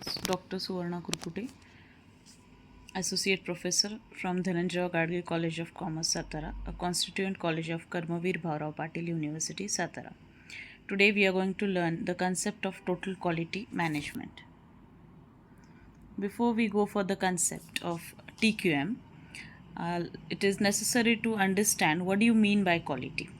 Dr. Suvarna Kurkute, Associate Professor from Dhananjay Gadge College of Commerce, Satara, a constituent college of Karmavir Bhaurao Patil University, Satara. Today we are going to learn the concept of total quality management. Before we go for the concept of TQM, it is necessary to understand what do you mean by quality.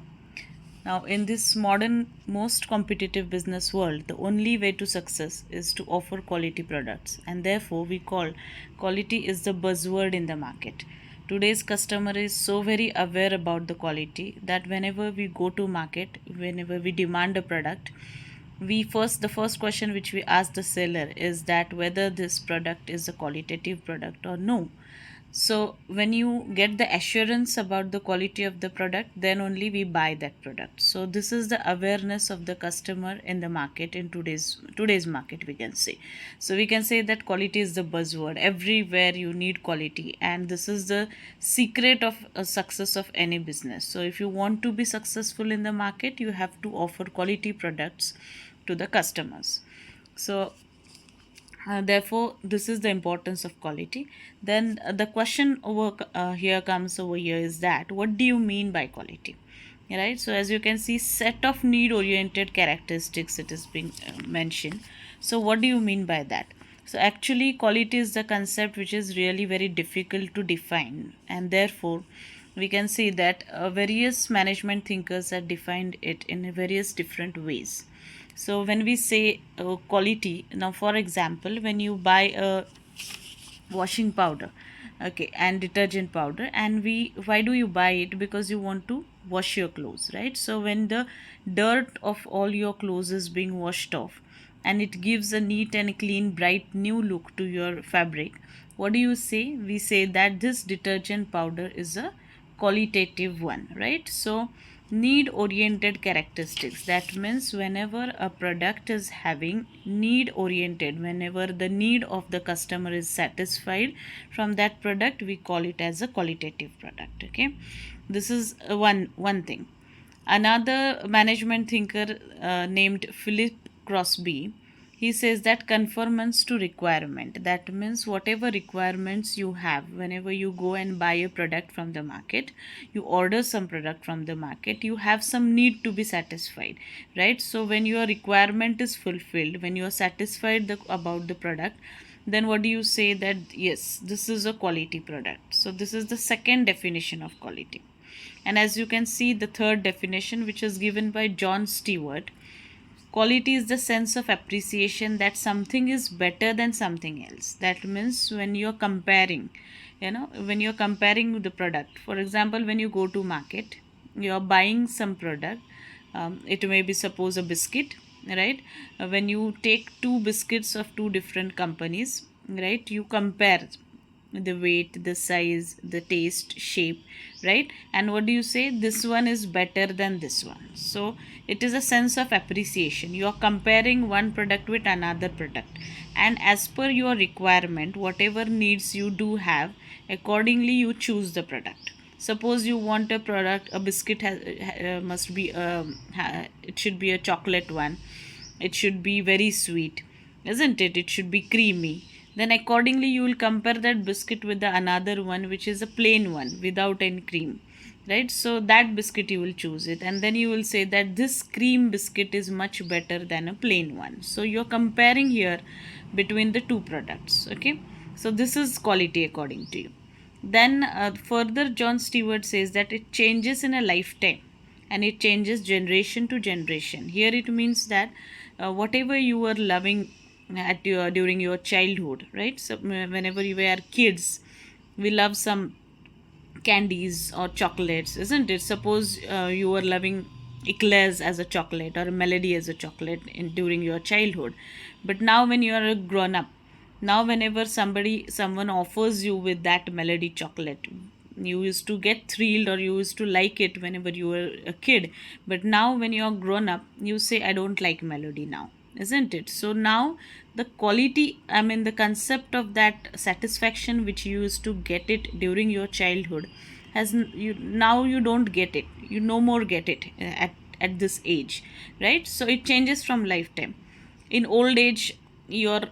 Now, in this modern, most competitive business world, the only way to success is to offer quality products, and therefore, we call quality is the buzzword in the market. Today's customer is so very aware about the quality that whenever we go to market, whenever we demand a product, the first question which we ask the seller is that whether this product is a qualitative product or no. So when you get the assurance about the quality of the product, then only we buy that product. So this is the awareness of the customer in the market, in today's market, we can say. So we can say that quality is the buzzword. Everywhere you need quality, and this is the secret of a success of any business. So if you want to be successful in the market, you have to offer quality products to the customers. So therefore, this is the importance of quality. Then the question here comes over here is that what do you mean by quality? Right. So as you can see, set of need oriented characteristics it is being mentioned. So what do you mean by that? So actually, quality is the concept which is really very difficult to define, and therefore we can see that various management thinkers have defined it in various different ways. So when we say quality, now for example, when you buy a washing powder, okay, and detergent powder, and we why do you buy it? Because you want to wash your clothes, right? So when the dirt of all your clothes is being washed off, and it gives a neat and clean bright new look to your fabric, what do you say? We say that this detergent powder is a qualitative one, right? So need oriented characteristics, that means whenever a product is having need oriented, whenever the need of the customer is satisfied from that product, we call it as a qualitative product. Okay, this is one thing. Another management thinker named Philip Crosby, he says that conformance to requirement. That means whatever requirements you have, whenever you go and buy a product from the market, you order some product from the market, you have some need to be satisfied, right? So when your requirement is fulfilled, when you are satisfied about the product, then what do you say? That yes, this is a quality product. So this is the second definition of quality. And as you can see, the third definition, which is given by John Stewart, quality is the sense of appreciation that something is better than something else. That means when you're comparing, when you're comparing the product, for example, when you go to market, you're buying some product, it may be suppose a biscuit, right? When you take two biscuits of two different companies, right, you compare the weight, the size, the taste, shape, right? And what do you say? This one is better than this one. So it is a sense of appreciation. You are comparing one product with another product, and as per your requirement, whatever needs you do have, accordingly you choose the product. Suppose you want a product, a biscuit must be it should be a chocolate one, it should be very sweet, isn't it? It should be creamy. Then accordingly you will compare that biscuit with the another one which is a plain one without any cream, right? So that biscuit you will choose it, and then you will say that this cream biscuit is much better than a plain one. So you're comparing here between the two products. Okay, so this is quality according to you. Then further John Stewart says that it changes in a lifetime, and it changes generation to generation. Here it means that whatever you were loving at your during your childhood, right? So whenever you were kids, we love some candies or chocolates, isn't it? Suppose you were loving eclairs as a chocolate or a melody as a chocolate during your childhood, but now when you are a grown up, now whenever someone offers you with that melody chocolate, you used to get thrilled or you used to like it whenever you were a kid, but now when you are grown up, you say I don't like melody now, isn't it? So now the quality, I mean the concept of that satisfaction which you used to get it during your childhood you now you don't get it, you no more get it at this age, right? So it changes from lifetime. In old age, you're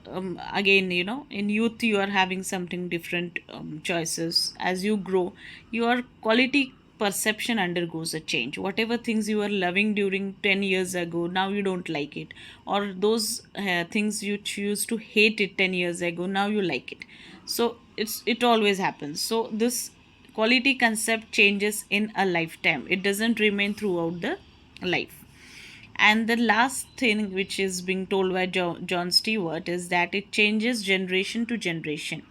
again, in youth you are having something different choices. As you grow, your quality perception undergoes a change. Whatever things you were loving during 10 years ago, now you don't like it. Or those things you choose to hate it 10 years ago, now you like it. So it always happens. So this quality concept changes in a lifetime, it doesn't remain throughout the life. And the last thing which is being told by John Stewart is that it changes generation to generation.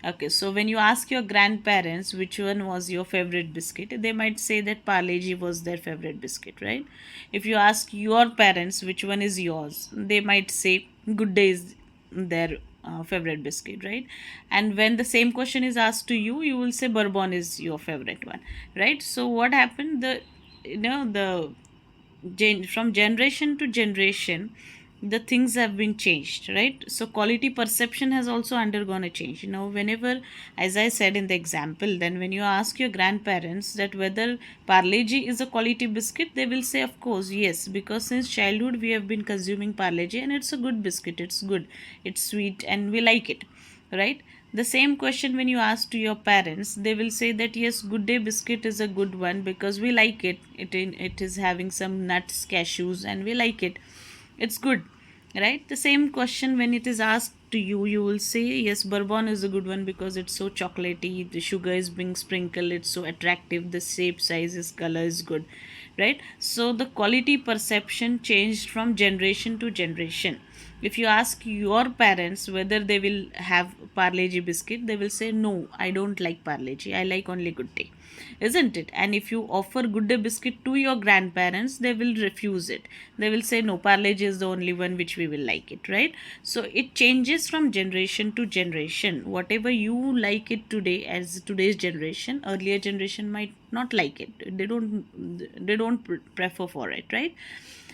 Okay, so when you ask your grandparents which one was your favorite biscuit, they might say that Parle-G was their favorite biscuit, right? If you ask your parents which one is yours, they might say Good Day is their favorite biscuit, right? And when the same question is asked to you, you will say Bourbon is your favorite one, right? So what happened? The from generation to generation, the things have been changed, right? So quality perception has also undergone a change. Whenever, as I said in the example, then when you ask your grandparents that whether Parle-G is a quality biscuit, they will say of course yes, because since childhood we have been consuming Parle-G and it's a good biscuit, it's good, it's sweet and we like it, right? The same question when you ask to your parents, they will say that yes, Good Day biscuit is a good one because we like it. It is having some nuts, cashews, and we like it. It's good, right? The same question when it is asked to you, you will say yes, Bourbon is a good one because it's so chocolatey. The sugar is being sprinkled. It's so attractive. The shape, sizes, color is good, right? So the quality perception changed from generation to generation. If you ask your parents whether they will have Parle-G biscuit, they will say no, I don't like Parle-G, I like only Good Day, isn't it? And if you offer Good Day biscuit to your grandparents, they will refuse it. They will say no, Parle-G is the only one which we will like it, right? So it changes from generation to generation. Whatever you like it today as today's generation, earlier generation might not like it. They don't prefer for it, right?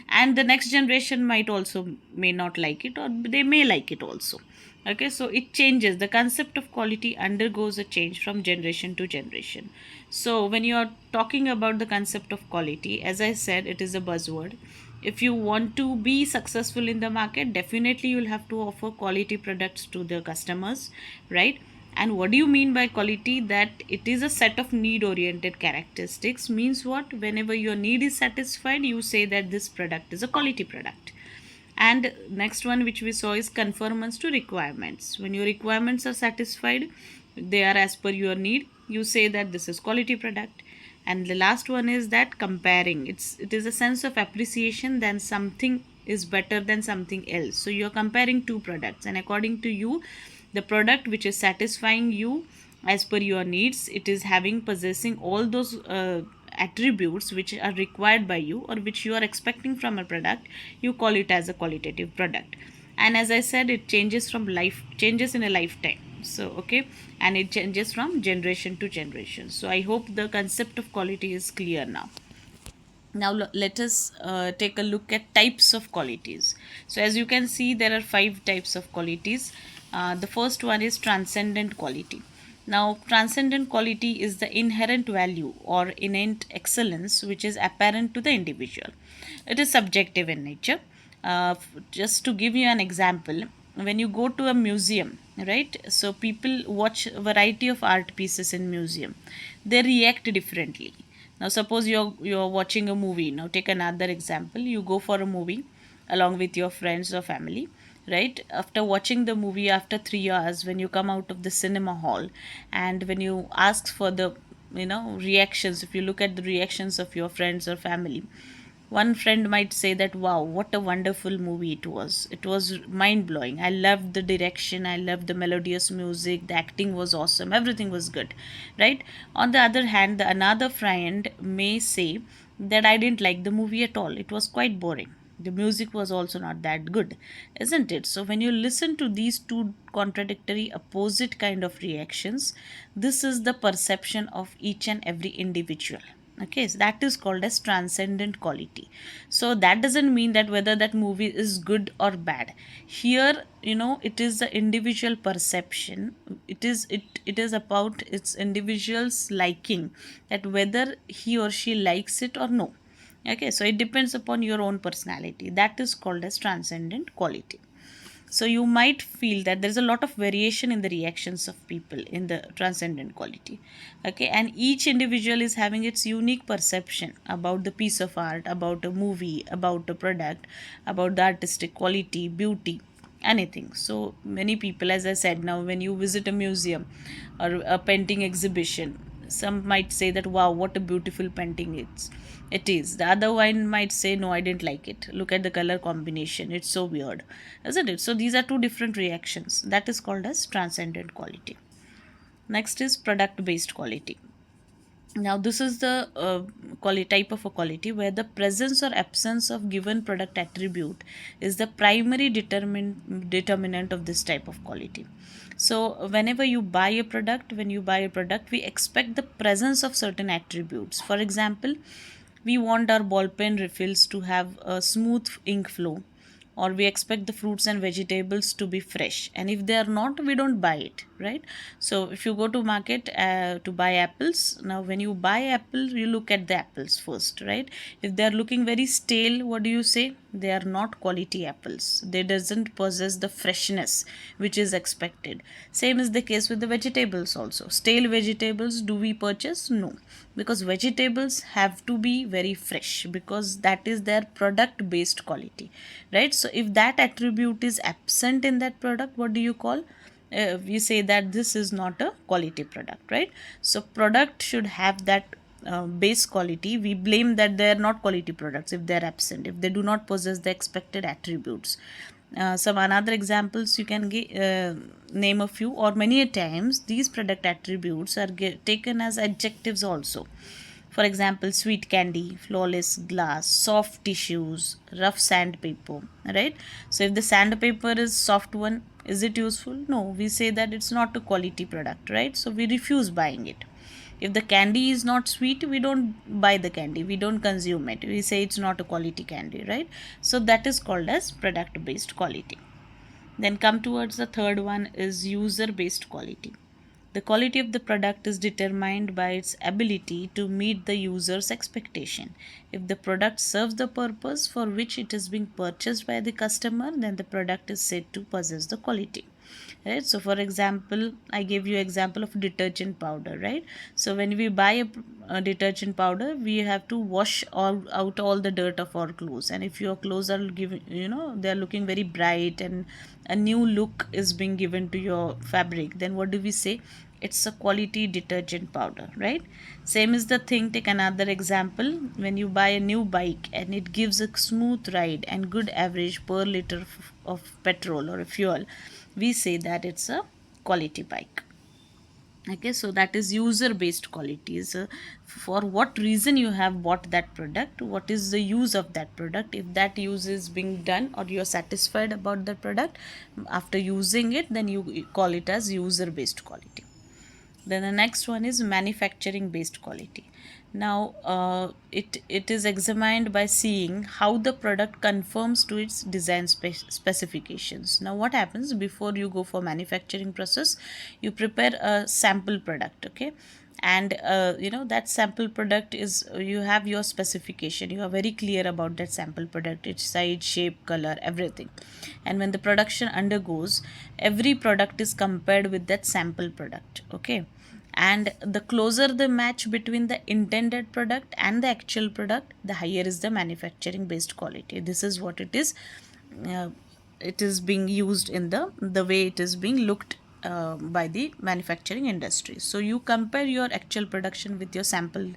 And the next generation might also may not like it, or they may like it also. Okay, so it changes. The concept of quality undergoes a change from generation to generation. So when you are talking about the concept of quality, as I said, it is a buzzword. If you want to be successful in the market, definitely you'll have to offer quality products to the customers, right? And what do you mean by quality? That it is a set of need oriented characteristics. Means what? Whenever your need is satisfied, you say that this product is a quality product. And next one which we saw is conformance to requirements. When your requirements are satisfied, they are as per your need, you say that this is quality product. And the last one is that comparing. It is a sense of appreciation than something is better than something else. So you're comparing two products, and according to you, the product which is satisfying you as per your needs, it is having possessing all those attributes which are required by you or which you are expecting from a product, you call it as a qualitative product. And as I said, it changes in a lifetime. So okay, and it changes from generation to generation. So I hope the concept of quality is clear now. Now let us take a look at types of qualities. So as you can see, there are 5 types of qualities. The first one is transcendent quality. Now transcendent quality is the inherent value or innate excellence which is apparent to the individual. It is subjective in nature. Just to give you an example, when you go to a museum, right, so people watch a variety of art pieces in museum, they react differently. Now suppose you're watching a movie. Now take another example. You go for a movie along with your friends or family, right? After watching the movie, after 3 hours, when you come out of the cinema hall, and when you ask for the reactions, if you look at the reactions of your friends or family, one friend might say that wow, what a wonderful movie it was mind blowing, I loved the direction, I loved the melodious music, the acting was awesome, everything was good, right? On the other hand, the another friend may say that I didn't like the movie at all, it was quite boring, the music was also not that good, isn't it? So when you listen to these two contradictory opposite kind of reactions, this is the perception of each and every individual. Okay, so that is called as transcendent quality. So that doesn't mean that whether that movie is good or bad. Here, it is the individual perception. It is about its individual's liking, that whether he or she likes it or no. Okay, so it depends upon your own personality. That is called as transcendent quality. So you might feel that there's a lot of variation in the reactions of people in the transcendent quality. Okay, and each individual is having its unique perception about the piece of art, about a movie, about a product, about the artistic quality, beauty, anything. So many people, as I said, now when you visit a museum or a painting exhibition, some might say that wow, what a beautiful painting it is. The other one might say no, I didn't like it, look at the color combination, it's so weird, isn't it? So these are two different reactions. That is called as transcendent quality. Next is product based quality. Now this is the quality type of a quality where the presence or absence of given product attribute is the primary determinant of this type of quality. So whenever you buy a product, when you buy a product, we expect the presence of certain attributes. For example, we want our ball pen refills to have a smooth ink flow, or we expect the fruits and vegetables to be fresh, and if they are not, we don't buy it, right? So if you go to market to buy apples, now when you buy apples, you look at the apples first, right? If they are looking very stale, what do you say? They are not quality apples, they doesn't possess the freshness which is expected. Same is the case with the vegetables also. Stale vegetables, do we purchase? No, because vegetables have to be very fresh, because that is their product based quality, right? So if that attribute is absent in that product, what do you call? We say that this is not a quality product, right? So product should have that base quality. We blame that they are not quality products if they are absent, if they do not possess the expected attributes. Some another examples you can name a few, or many a times these product attributes are taken as adjectives also. For example, sweet candy, flawless glass, soft tissues, rough sandpaper, right? So if the sandpaper is soft one, is it useful? No, we say that it's not a quality product, right? So we refuse buying it. If the candy is not sweet, we don't buy the candy, we don't consume it, we say it's not a quality candy, right? So that is called as product based quality. Then come towards the third one is user based quality. The quality of the product is determined by its ability to meet the user's expectation. If the product serves the purpose for which it is being purchased by the customer, then the product is said to possess the quality. Right? So for example, I gave you example of detergent powder, right? So when we buy a detergent powder, we have to wash out all the dirt of our clothes, and if your clothes are giving, they are looking very bright and a new look is being given to your fabric, then what do we say? It's a quality detergent powder, right? Same is the thing. Take another example. When you buy a new bike and it gives a smooth ride and good average per liter of petrol or fuel, we say that it's a quality bike. Okay, so that is user based qualities. For what reason you have bought that product, what is the use of that product, if that use is being done or you are satisfied about the product after using it, then you call it as user based quality. Then the next one is manufacturing based quality. Now it is examined by seeing how the product conforms to its design specifications. Now what happens before you go for manufacturing process? You prepare a sample product, okay? And that sample product is, you have your specification, you are very clear about that sample product, its size, shape, color, everything. And when the production undergoes, every product is compared with that sample product, okay? And the closer the match between the intended product and the actual product, the higher is the manufacturing based quality. This is what it is. It is being used in the way it is being looked by the manufacturing industry. So you compare your actual production with your sample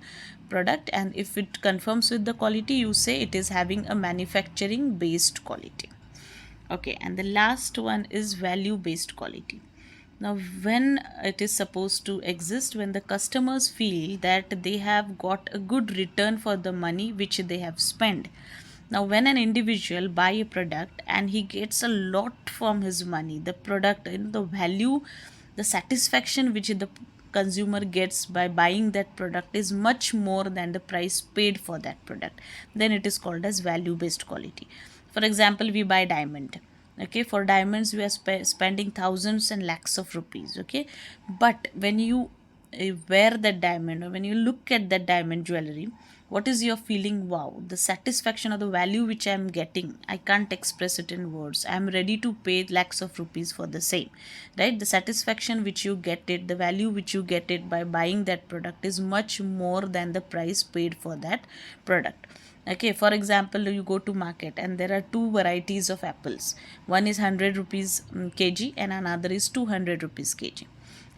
product, and if it confirms with the quality, you say it is having a manufacturing based quality. Okay, and the last one is value based quality. Now when it is supposed to exist, when the customers feel that they have got a good return for the money which they have spent. Now when an individual buy a product and he gets a lot from his money, the product, the value, the satisfaction which the consumer gets by buying that product is much more than the price paid for that product, then it is called as value based quality. For example, we buy diamond. Okay, for diamonds we are spending thousands and lakhs of rupees, okay? But when you wear that diamond, or when you look at that diamond jewelry, What is your feeling? Wow, the satisfaction or the value which I am getting, I can't express it in words. I am ready to pay lakhs of rupees for the same, right? The satisfaction which you get it, the value which you get it by buying that product is much more than the price paid for that product. Okay, for example, you go to market and there are two varieties of apples. One is 100 rupees kg and another is 200 rupees kg.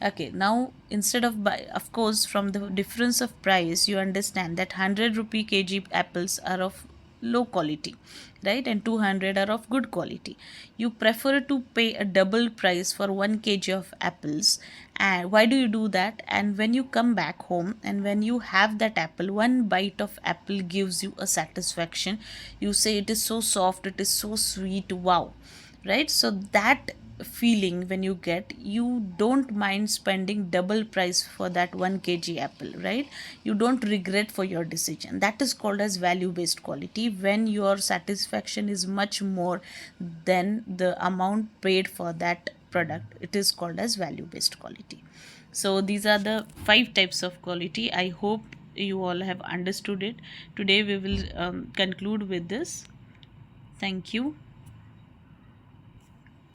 Okay, now instead of buy, of course, from the difference of price, you understand that 100 rupee kg apples are of low quality, right, and 200 are of good quality. You prefer to pay a double price for 1 kg of apples. And why do you do that? And when you come back home and when you have that apple, one bite of apple gives you a satisfaction. You say it is so soft, it is so sweet, wow, right? So that feeling when you get, you don't mind spending double price for that 1 kg apple, right? You don't regret for your decision. That is called as value based quality, when your satisfaction is much more than the amount paid for that product. It is called as value based quality. So these are the 5 types of quality. I hope you all have understood it. Today we will conclude with this. Thank you.